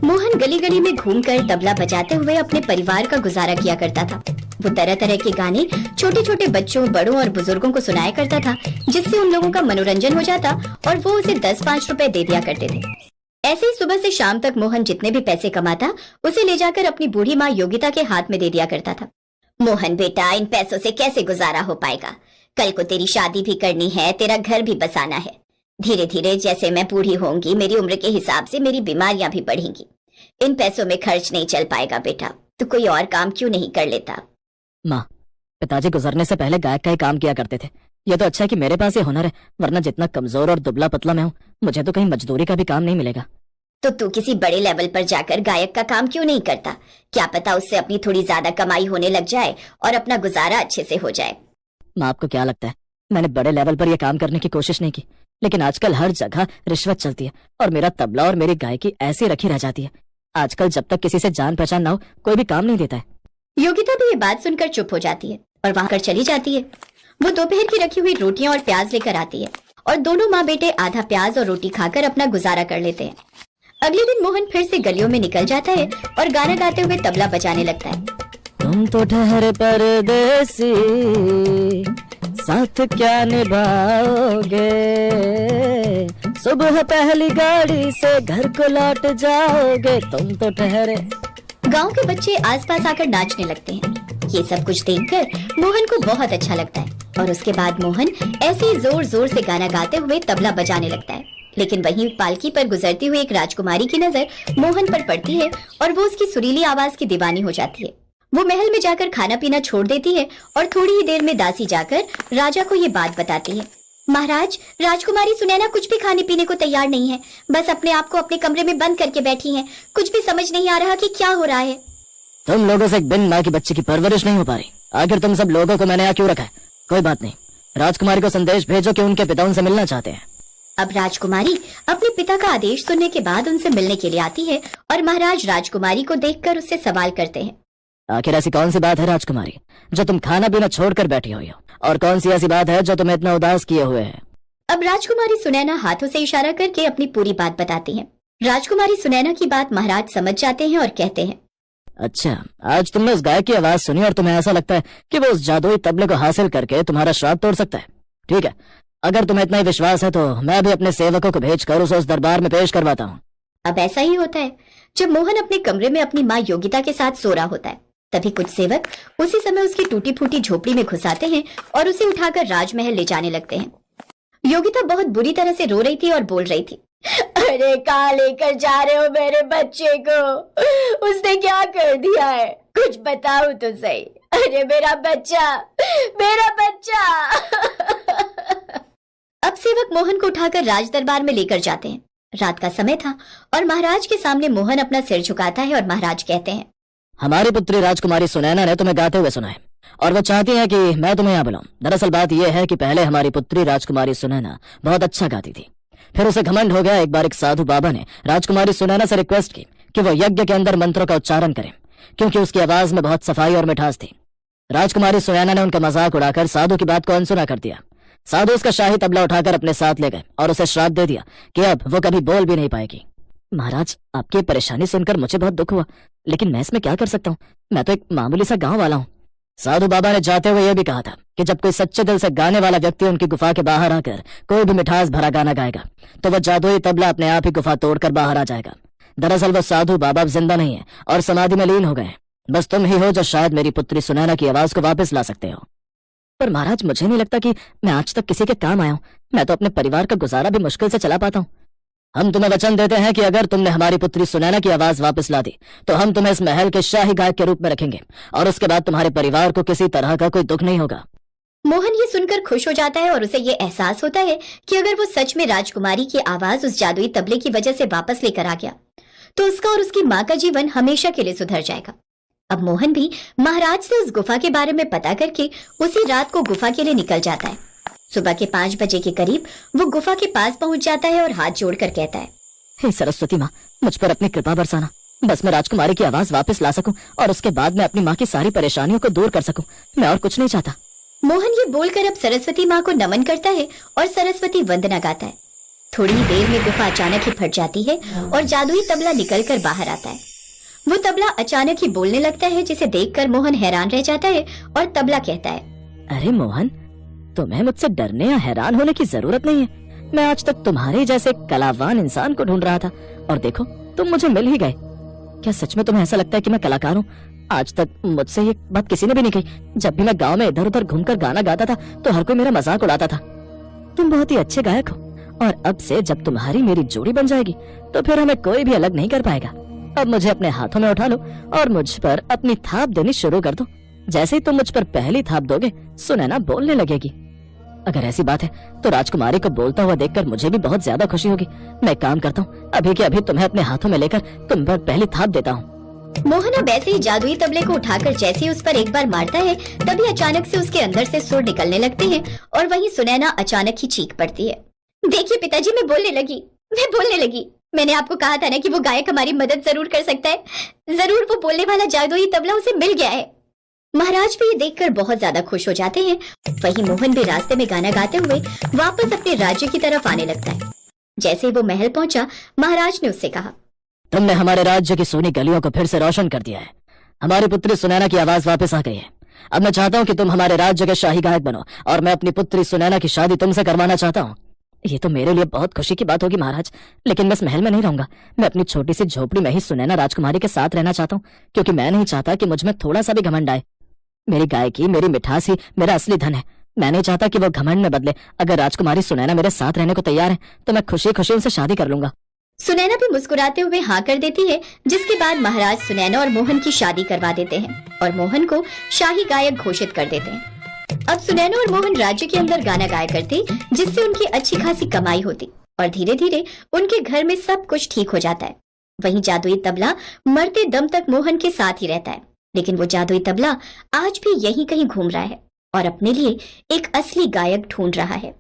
मोहन गली गली में घूमकर तबला बजाते हुए अपने परिवार का गुजारा किया करता था। वो तरह तरह के गाने छोटे छोटे बच्चों, बड़ों और बुजुर्गों को सुनाया करता था, जिससे उन लोगों का मनोरंजन हो जाता और वो उसे 10-5 रुपए दे दिया करते थे। ऐसे ही सुबह से शाम तक मोहन जितने भी पैसे कमाता उसे ले जाकर अपनी बूढ़ी माँ योगिता के हाथ में दे दिया करता था। मोहन बेटा, इन पैसों से कैसे गुजारा हो पाएगा? कल को तेरी शादी भी करनी है, तेरा घर भी बसाना है। धीरे धीरे जैसे मैं बूढ़ी होंगी, मेरी उम्र के हिसाब से मेरी बीमारियां भी बढ़ेंगी। इन पैसों में खर्च नहीं चल पाएगा बेटा, तू कोई और काम क्यों नहीं कर लेता? माँ, पिताजी गुजरने से पहले गायक का ही काम किया करते थे। ये तो अच्छा है कि मेरे पास ये हुनर है, वरना जितना कमजोर और दुबला पतला मैं हूँ, मुझे तो कहीं मजदूरी का भी काम नहीं मिलेगा। तो तू किसी बड़े लेवल पर जाकर गायक का काम क्यों नहीं करता? क्या पता उससे अपनी थोड़ी ज्यादा कमाई होने लग जाए और अपना गुजारा अच्छे से हो जाए। माँ, आपको क्या लगता है मैंने बड़े लेवल पर यह काम करने की कोशिश नहीं की? लेकिन आजकल हर जगह रिश्वत चलती है और मेरा तबला और मेरी गायकी ऐसी रखी रह जाती है। आजकल जब तक किसी से जान पहचान ना हो, कोई भी काम नहीं देता है। योगिता भी ये बात सुनकर चुप हो जाती है और वहां कर चली जाती है। वो दोपहर की रखी हुई रोटियां और प्याज लेकर आती है और दोनों माँ बेटे आधा प्याज और रोटी खाकर अपना गुजारा कर लेते हैं। अगले दिन मोहन फिर से गलियों में निकल जाता है और गाना गाते हुए तबला बजाने लगता है। तुम तो ठहरे परदेसी, साथ क्या निभाओगे? सुबह पहली गाड़ी से घर को लौट जाओगे। तुम तो ठहरे। गांव के बच्चे आसपास आकर नाचने लगते हैं। ये सब कुछ देखकर मोहन को बहुत अच्छा लगता है और उसके बाद मोहन ऐसे ही जोर जोर से गाना गाते हुए तबला बजाने लगता है। लेकिन वहीं पालकी पर गुजरती हुई एक राजकुमारी की नजर मोहन पर पड़ती है और वो उसकी सुरीली आवाज की दीवानी हो जाती है। वो महल में जाकर खाना पीना छोड़ देती है और थोड़ी ही देर में दासी जाकर राजा को ये बात बताती है। महाराज, राजकुमारी सुनैना कुछ भी खाने पीने को तैयार नहीं है, बस अपने आप को अपने कमरे में बंद करके बैठी है। कुछ भी समझ नहीं आ रहा कि क्या हो रहा है। तुम लोगों से एक बिन माँ की बच्ची की परवरिश नहीं हो पा रही। आखिर तुम सब लोगों को मैंने यहाँ क्यों रखा है? कोई बात नहीं, राजकुमारी को संदेश भेजो कि उनके पिता उनसे मिलना चाहते हैं। अब राजकुमारी अपने पिता का आदेश सुनने के बाद उनसे मिलने के लिए आती है और महाराज राजकुमारी को देखकर उससे सवाल करते हैं। आखिर ऐसी कौन सी बात है राजकुमारी जो तुम खाना पीना छोड़कर बैठी हुई हो, और कौन सी ऐसी बात है जो तुम्हें इतना उदास किए हुए है? अब राजकुमारी सुनैना हाथों से इशारा करके अपनी पूरी बात बताती है। राजकुमारी सुनैना की बात महाराज समझ जाते हैं और कहते हैं, अच्छा, आज तुमने उस गायक की आवाज सुनी और तुम्हें ऐसा लगता है कि वो उस जादुई तबले को हासिल करके तुम्हारा श्राप तोड़ सकता है। ठीक है, अगर तुम्हें इतना ही विश्वास है तो मैं भी अपने सेवकों को भेजकर उसे उस दरबार में पेश करवाता हूँ। अब ऐसा ही होता है। जब मोहन अपने कमरे में अपनी माँ योगिता के साथ सो रहा होता है, तभी कुछ सेवक उसी समय उसकी टूटी फूटी झोपड़ी में घुस आते हैं और उसे उठाकर राजमहल ले जाने लगते हैं। योगिता बहुत बुरी तरह से रो रही थी और बोल रही थी, अरे कहाँ लेकर जा रहे हो मेरे बच्चे को? उसने क्या कर दिया है? कुछ बताओ तो सही। अरे मेरा बच्चा, मेरा बच्चा। अब सेवक मोहन को उठाकर राज दरबार में लेकर जाते हैं। रात का समय था और महाराज के सामने मोहन अपना सिर झुकाता है और महाराज कहते हैं, हमारी पुत्री राजकुमारी सुनैना ने तुम्हें गाते हुए सुना है और वो चाहती है कि मैं तुम्हें यहाँ बुलाऊं। दरअसल बात यह है कि पहले हमारी पुत्री राजकुमारी सुनैना बहुत अच्छा गाती थी, फिर उसे घमंड हो गया। एक बार एक साधु बाबा ने राजकुमारी सुनैना से रिक्वेस्ट की कि वो यज्ञ के अंदर मंत्रों का उच्चारण करें, क्योंकि उसकी आवाज में बहुत सफाई और मिठास थी। राजकुमारी सुनैना ने उनका मजाक उड़ाकर साधु की बात को अनसुना कर दिया। साधु उसका शाही तबला उठाकर अपने साथ ले गए और उसे श्राप दे दिया कि अब वो कभी बोल भी नहीं पाएगी। महाराज, आपकी परेशानी सुनकर मुझे बहुत दुख हुआ, लेकिन मैं इसमें क्या कर सकता हूँ? मैं तो एक मामूली सा गांव वाला हूँ। साधु बाबा ने जाते हुए यह भी कहा था कि जब कोई सच्चे दिल से गाने वाला व्यक्ति उनकी गुफा के बाहर आकर कोई भी मिठास भरा गाना गाएगा तो वह जादुई तबला अपने आप ही गुफा तोड़कर बाहर आ जाएगा। दरअसल वो साधु बाबा जिंदा नहीं है और समाधि में लीन हो गए। बस तुम ही हो जो शायद मेरी पुत्री सुनैना की आवाज को वापस ला सकते हो। पर महाराज, मुझे नहीं लगता कि मैं आज तक किसी के काम आया हूँ। मैं तो अपने परिवार का गुजारा भी मुश्किल से चला पाता हूँ। हम तुम्हें वचन देते हैं कि अगर तुमने हमारी पुत्री सुनैना की आवाज वापस ला दी तो हम तुम्हें इस महल के शाही गायक के रूप में रखेंगे और उसके बाद तुम्हारे परिवार को किसी तरह का कोई दुख नहीं होगा। मोहन ये सुनकर खुश हो जाता है और उसे ये एहसास होता है कि अगर वो सच में राजकुमारी की आवाज उस जादुई तबले की वजह से वापस लेकर आ गया तो उसका और उसकी माँ का जीवन हमेशा के लिए सुधर जाएगा। अब मोहन भी महाराज से उस गुफा के बारे में पता करके उसी रात को गुफा के लिए निकल जाता है। सुबह के 5 बजे के करीब वो गुफा के पास पहुंच जाता है और हाथ जोड़कर कहता है, हे सरस्वती माँ, मुझ पर अपनी कृपा बरसाना। बस मैं राजकुमारी की आवाज वापस ला सकूं और उसके बाद मैं अपनी माँ की सारी परेशानियों को दूर कर सकूं। मैं और कुछ नहीं चाहता। मोहन ये बोलकर अब सरस्वती माँ को नमन करता है और सरस्वती वंदना गाता है। थोड़ी ही देर में गुफा अचानक ही फट जाती है और जादुई तबला निकलकर बाहर आता है। वो तबला अचानक ही बोलने लगता है, जिसे देखकर मोहन हैरान रह जाता है और तबला कहता है, अरे मोहन, तुम्हें मुझसे डरने या हैरान होने की जरूरत नहीं है। मैं आज तक तुम्हारे जैसे कलावान इंसान को ढूंढ रहा था और देखो तुम मुझे मिल ही गए। क्या सच में तुम्हें ऐसा लगता है कि मैं कलाकार हूँ? आज तक मुझसे ये बात किसी ने भी नहीं कही। जब भी मैं गांव में इधर उधर घूमकर गाना गाता था तो हर कोई मेरा मजाक उड़ाता था। तुम बहुत ही अच्छे गायक हो और अब से जब तुम्हारी मेरी जोड़ी बन जाएगी तो फिर हमें कोई भी अलग नहीं कर पाएगा। अब मुझे अपने हाथों में उठा लो और मुझ पर अपनी थाप देनी शुरू कर दो। जैसे ही तुम मुझ पर पहली थाप दोगे, सुनैना बोलने लगेगी। अगर ऐसी बात है तो राजकुमारी को बोलता हुआ देखकर मुझे भी बहुत ज्यादा खुशी होगी। मैं काम करता हूँ, अभी के अभी तुम्हें अपने हाथों में लेकर तुम पर पहली थाप देता हूँ। मोहन अब ऐसे ही जादुई तबले को उठाकर जैसे ही उस पर एक बार मारता है, तभी अचानक से उसके अंदर से सुर निकलने लगते हैं और वहीं सुनैना अचानक ही चीख पड़ती है, देखिए पिताजी, मैं बोलने लगी। मैंने आपको कहा था ना कि वो गायक हमारी मदद जरूर कर सकता है। जरूर वो बोलने वाला जादुई तबला उसे मिल गया है। महाराज भी ये देखकर बहुत ज्यादा खुश हो जाते हैं। वहीं मोहन भी रास्ते में गाना गाते हुए वापस अपने राज्य की तरफ आने लगता है। जैसे ही वो महल पहुंचा, महाराज ने उससे कहा, तुमने हमारे राज्य की सोनी गलियों को फिर से रोशन कर दिया है। हमारी पुत्री सुनैना की आवाज वापस आ गई है। अब मैं चाहता हूँ कि तुम हमारे राज्य के शाही गायक बनो और मैं अपनी पुत्री सुनैना की शादी तुमसे करवाना चाहता हूँ। ये तो मेरे लिए बहुत खुशी की बात होगी महाराज, लेकिन मैं इस महल में नहीं रहूंगा। मैं अपनी छोटी सी झोपड़ी में ही सुनैना राजकुमारी के साथ रहना चाहता हूँ, क्योंकि मैं नहीं चाहता कि मुझ में थोड़ा सा भी घमंड आए। मेरी गायकी, मेरी मिठास ही मेरा असली धन है। मैं नहीं चाहता कि वो घमंड में बदले। अगर राजकुमारी सुनैना मेरे साथ रहने को तैयार है तो मैं खुशी खुशी उनसे शादी कर लूंगा। सुनैना भी मुस्कुराते हुए हाँ कर देती है, जिसके बाद महाराज सुनैना और मोहन की शादी करवा देते हैं और मोहन को शाही गायक घोषित कर देते हैं। अब सुनैना और मोहन राज्य के अंदर गाना गाया करते, जिससे उनकी अच्छी खासी कमाई होती और धीरे धीरे उनके घर में सब कुछ ठीक हो जाता है। वहीं जादुई तबला मरते दम तक मोहन के साथ ही रहता है, लेकिन वो जादुई तबला आज भी यहीं कहीं घूम रहा है और अपने लिए एक असली गायक ढूंढ रहा है।